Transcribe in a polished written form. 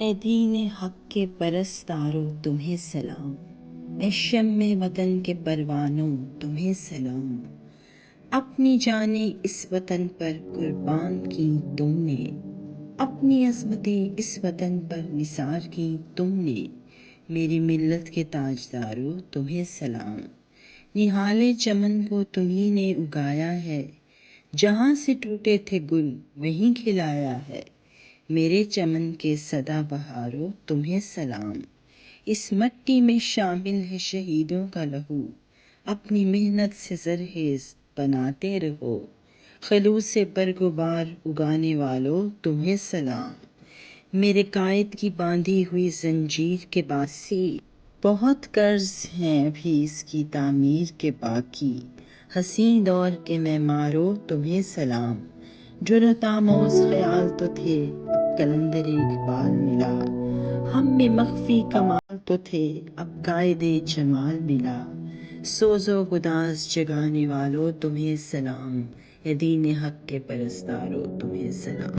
اے دین حق کے پرستارو تمہیں سلام، اے شمع وطن کے پروانوں تمہیں سلام۔ اپنی جانیں اس وطن پر قربان کی تم نے، اپنی عظمتیں اس وطن پر نثار کی تم نے۔ میری ملت کے تاجدارو تمہیں سلام، نہالے چمن کو تمہیں نے اگایا ہے، جہاں سے ٹوٹے تھے گل وہیں کھلایا ہے۔ میرے چمن کے سدا بہارو تمہیں سلام، اس مٹی میں شامل ہے شہیدوں کا لہو، اپنی محنت سے زرخیز بناتے رہو۔ خلوص برگ و بار اگانے والوں تمہیں سلام، میرے قائد کی باندھی ہوئی زنجیر کے باسی، بہت قرض ہیں ابھی اس کی تعمیر کے باقی۔ حسین دور کے معمارو تمہیں سلام، جرأت آموز خیال تو تھے اب قلندر اقبال ملا، ہم میں مخفی کمال تو تھے اب قائد جمال ملا۔ سوز و گداز جگانے والوں تمہیں سلام، اے دین حق کے پرستارو تمہیں سلام۔